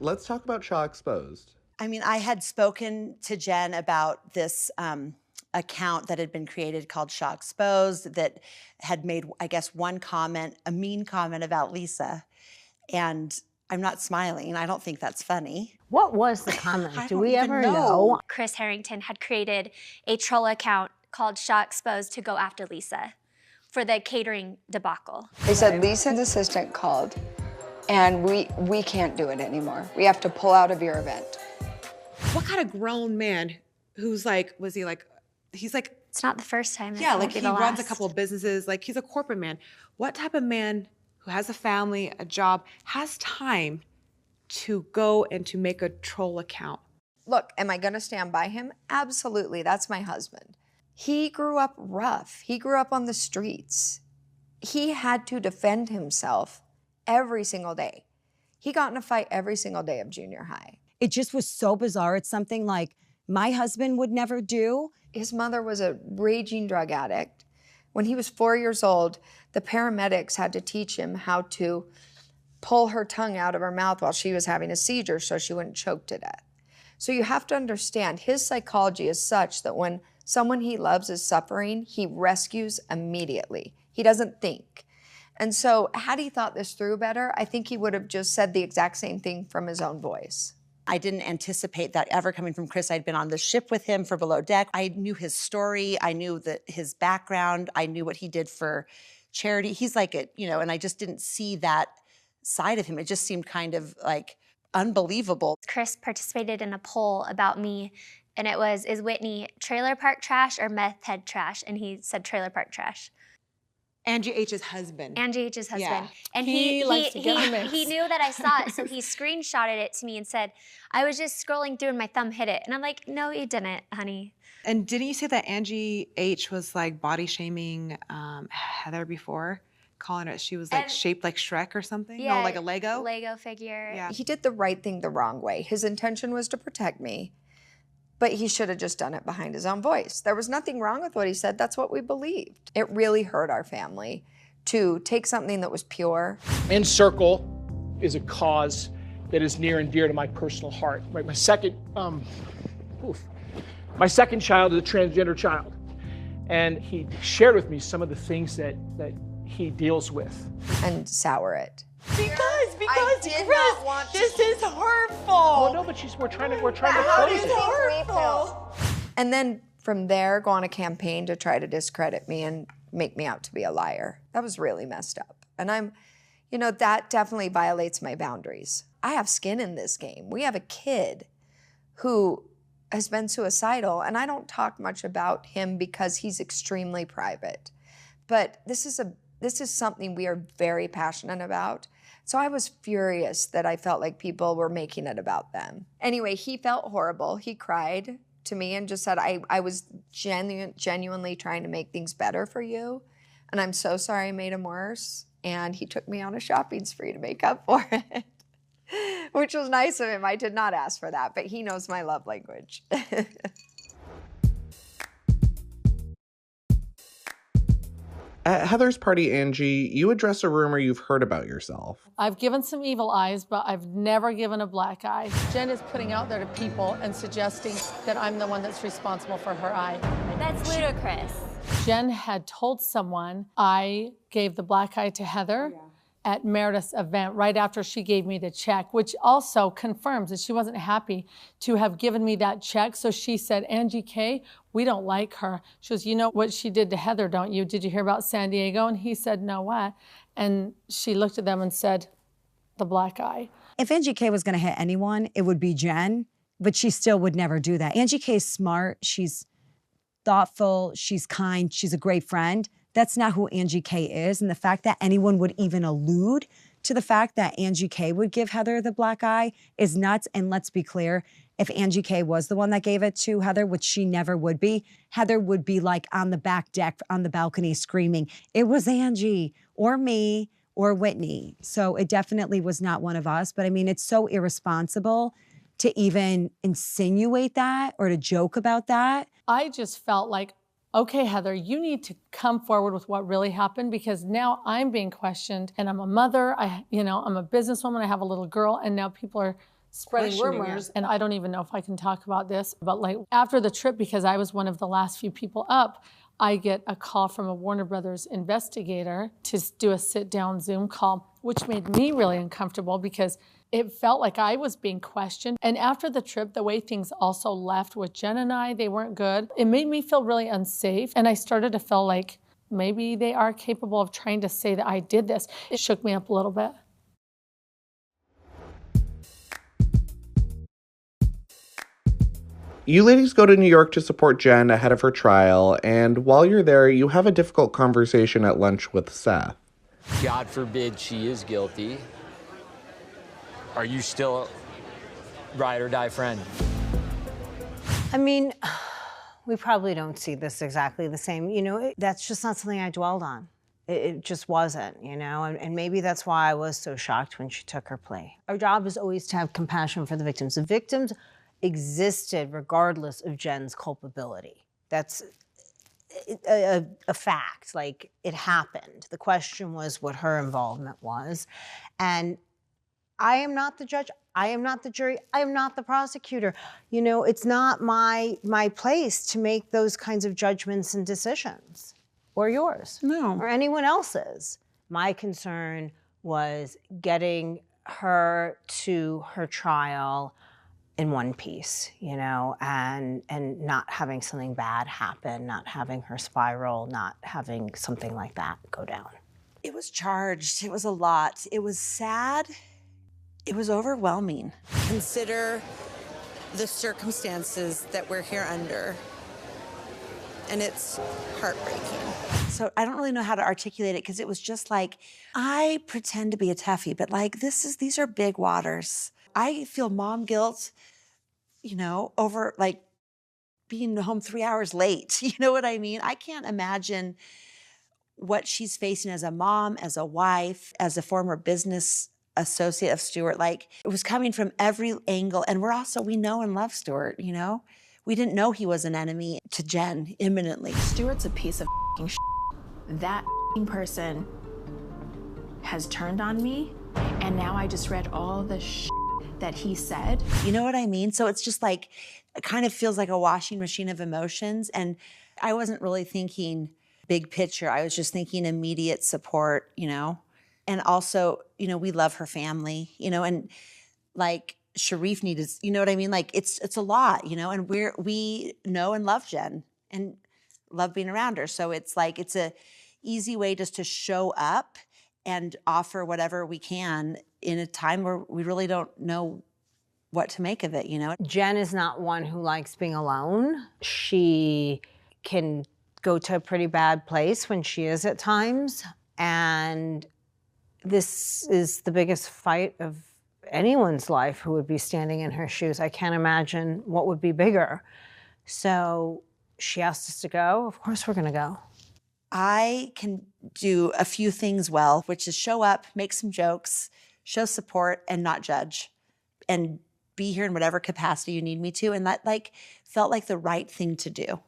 let's talk about Shah Exposed. I mean, I had spoken to Jen about this account that had been created called Shah Exposed that had made, I guess, one comment, a mean comment about Lisa. And I'm not smiling. I don't think that's funny. What was the comment? I Do don't we even ever know. know? Chris Harrington had created a troll account called Shah Exposed to go after Lisa for the catering debacle. They said Lisa's assistant called, and we can't do it anymore. We have to pull out of your event. What kind of grown man who's like, he's like, It's not the first time. yeah, like he he runs a couple of businesses, like he's a corporate man. What type of man who has a family, a job, has time to go and to make a troll account? Look, am I gonna stand by him? Absolutely, that's my husband. He grew up rough. He grew up on the streets. He had to defend himself every single day. He got in a fight every single day of junior high. It just was so bizarre. It's something like my husband would never do. His mother was a raging drug addict. When he was 4 years old, the paramedics had to teach him how to pull her tongue out of her mouth while she was having a seizure so she wouldn't choke to death. So you have to understand, his psychology is such that when someone he loves is suffering, he rescues immediately. He doesn't think. And so had he thought this through better, I think he would have just said the exact same thing from his own voice. I didn't anticipate that ever coming from Chris. I'd been on the ship with him for Below Deck. I knew his story. I knew his background. I knew what he did for charity. He's like and I just didn't see that side of him. It just seemed kind of like unbelievable. Chris participated in a poll about me, and it was, is Whitney trailer park trash or meth head trash? And he said trailer park trash. Angie H's husband. Angie H's husband. Yeah. And He likes to get in the mix. he knew that I saw it, so he screenshotted it to me and said, I was just scrolling through and my thumb hit it. And I'm like, no, you didn't, honey. And didn't you say that Angie H was like body shaming Heather before? Calling her, she was like shaped like Shrek or something? Yeah, no, like a Lego? Lego figure. Yeah. He did the right thing the wrong way. His intention was to protect me, but he should have just done it behind his own voice. There was nothing wrong with what he said. That's what we believed. It really hurt our family to take something that was pure. Encircle is a cause that is near and dear to my personal heart. Right, my second child is a transgender child, and he shared with me some of the things that he deals with. And sour it. Because Chris, this is hurtful. Oh no, but we're trying to close it. Hurtful. And then from there, go on a campaign to try to discredit me and make me out to be a liar. That was really messed up. And that definitely violates my boundaries. I have skin in this game. We have a kid who has been suicidal, and I don't talk much about him because he's extremely private. But this is something we are very passionate about. So I was furious that I felt like people were making it about them. Anyway, he felt horrible. He cried to me and just said, I was genuinely trying to make things better for you. And I'm so sorry I made him worse. And he took me on a shopping spree to make up for it, which was nice of him. I did not ask for that, but he knows my love language. At Heather's party, Angie, you address a rumor you've heard about yourself. I've given some evil eyes, but I've never given a black eye. Jen is putting out there to people and suggesting that I'm the one that's responsible for her eye. That's ludicrous. Jen had told someone I gave the black eye to Heather at Meredith's event right after she gave me the check, which also confirms that she wasn't happy to have given me that check. So she said, Angie K, we don't like her. She goes, you know what she did to Heather, don't you? Did you hear about San Diego? And he said, no, what? And she looked at them and said, the black eye. If Angie K was gonna hit anyone, it would be Jen, but she still would never do that. Angie K is smart, she's thoughtful, she's kind, she's a great friend. That's not who Angie K is. And the fact that anyone would even allude to the fact that Angie K would give Heather the black eye is nuts. And let's be clear, if Angie K was the one that gave it to Heather, which she never would be, Heather would be like on the back deck, on the balcony screaming, it was Angie or me or Whitney. So it definitely was not one of us. But I mean, it's so irresponsible to even insinuate that or to joke about that. I just felt like, okay, Heather, you need to come forward with what really happened because now I'm being questioned and I'm a mother, I'm a businesswoman, I have a little girl, and now people are spreading rumors. And I don't even know if I can talk about this, but like after the trip, because I was one of the last few people up, I get a call from a Warner Brothers investigator to do a sit-down Zoom call, which made me really uncomfortable because it felt like I was being questioned. And after the trip, the way things also left with Jen and I, they weren't good. It made me feel really unsafe. And I started to feel like maybe they are capable of trying to say that I did this. It shook me up a little bit. You ladies go to New York to support Jen ahead of her trial, and while you're there, you have a difficult conversation at lunch with Seth. God forbid she is guilty. Are you still a ride or die friend? I mean, we probably don't see this exactly the same. You know, that's just not something I dwelled on. It just wasn't, you know, and maybe that's why I was so shocked when she took her plea. Our job is always to have compassion for the victims. The victims existed regardless of Jen's culpability. That's a fact, like it happened. The question was what her involvement was. And I am not the judge, I am not the jury, I am not the prosecutor. You know, it's not my place to make those kinds of judgments and decisions, or yours, or anyone else's. My concern was getting her to her trial in one piece, you know, and not having something bad happen, not having her spiral, not having something like that go down. It was charged. It was a lot. It was sad. It was overwhelming. Consider the circumstances that we're here under, and it's heartbreaking. So I don't really know how to articulate it because it was just like, I pretend to be a toughie, but like these are big waters. I feel mom guilt, you know, over like being home 3 hours late. You know what I mean? I can't imagine what she's facing as a mom, as a wife, as a former business associate of Stuart. Like it was coming from every angle. And we know and love Stuart, you know? We didn't know he was an enemy to Jen imminently. Stuart's a piece of shit. That person has turned on me, and now I just read all the shit that he said. You know what I mean? So it's just like, it kind of feels like a washing machine of emotions. And I wasn't really thinking big picture. I was just thinking immediate support, you know? And also, you know, we love her family, you know, and like Sharif needed, you know what I mean? Like it's a lot, you know, and we know and love Jen and love being around her. So it's like, it's a easy way just to show up and offer whatever we can in a time where we really don't know what to make of it, you know? Jen is not one who likes being alone. She can go to a pretty bad place when she is at times. And this is the biggest fight of anyone's life who would be standing in her shoes. I can't imagine what would be bigger. So she asked us to go. Of course we're gonna go. I can do a few things well, which is show up, make some jokes, show support, and not judge, and be here in whatever capacity you need me to. And that like felt like the right thing to do.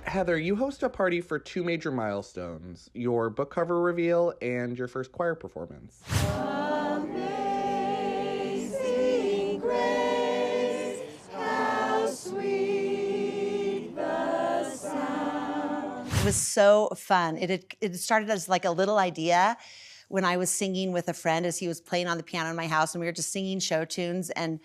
Heather, you host a party for two major milestones, your book cover reveal and your first choir performance. Amazing grace, how sweet the sound. It was so fun. It started as like a little idea when I was singing with a friend as he was playing on the piano in my house, and we were just singing show tunes. And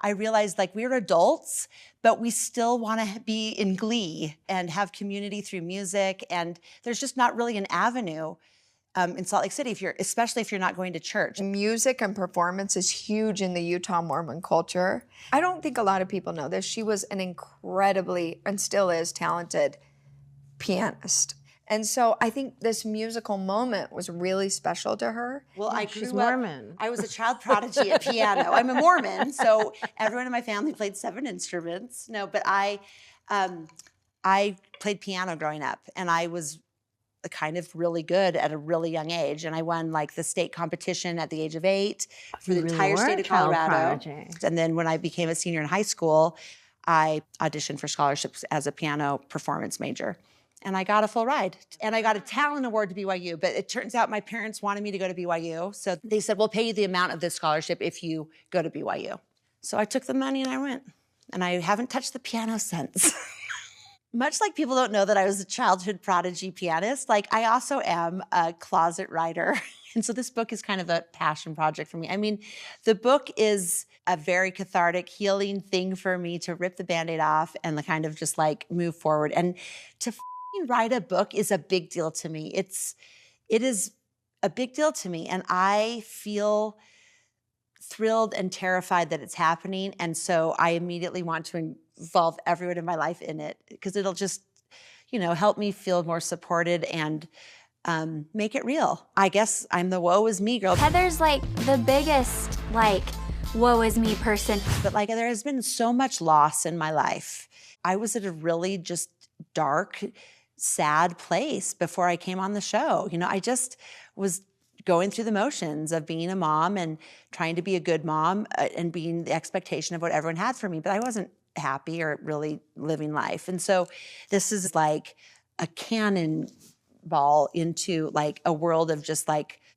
I realized like we're adults, but we still want to be in glee and have community through music. And there's just not really an avenue in Salt Lake City, especially if you're not going to church. Music and performance is huge in the Utah Mormon culture. I don't think a lot of people know this. She was an incredibly, and still is, talented pianist. And so I think this musical moment was really special to her. Well, She's Mormon. I was a child prodigy at piano. I'm a Mormon, so everyone in my family played 7 instruments. No, but I played piano growing up, and I was kind of really good at a really young age. And I won like the state competition at the age of 8 for the entire state of Colorado. And then when I became a senior in high school, I auditioned for scholarships as a piano performance major. And I got a full ride. And I got a talent award to BYU, but it turns out my parents wanted me to go to BYU. So they said, we'll pay you the amount of this scholarship if you go to BYU. So I took the money and I went. And I haven't touched the piano since. Much like people don't know that I was a childhood prodigy pianist, like I also am a closet writer. And so this book is kind of a passion project for me. I mean, the book is a very cathartic, healing thing for me to rip the Band-Aid off and the kind of just like move forward. And to write a book is a big deal to me. It is a big deal to me. And I feel thrilled and terrified that it's happening. And so I immediately want to involve everyone in my life in it because it'll just, help me feel more supported and make it real. I guess I'm the woe is me girl. Heather's like the biggest, woe is me person. But there has been so much loss in my life. I was at a really just dark, sad place before I came on the show. I just was going through the motions of being a mom and trying to be a good mom and being the expectation of what everyone had for me. But I wasn't happy or really living life. And so this is like a cannonball into a world of just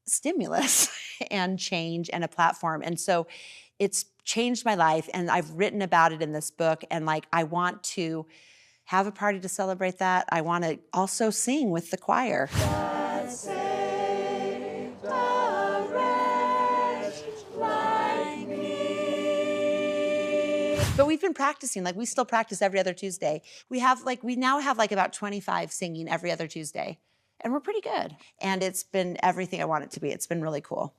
stimulus and change and a platform. And so it's changed my life. And I've written about it in this book. And I want to have a party to celebrate that. I want to also sing with the choir. But we've been practicing, we still practice every other Tuesday. We now have about 25 singing every other Tuesday. And we're pretty good. And it's been everything I want it to be. It's been really cool.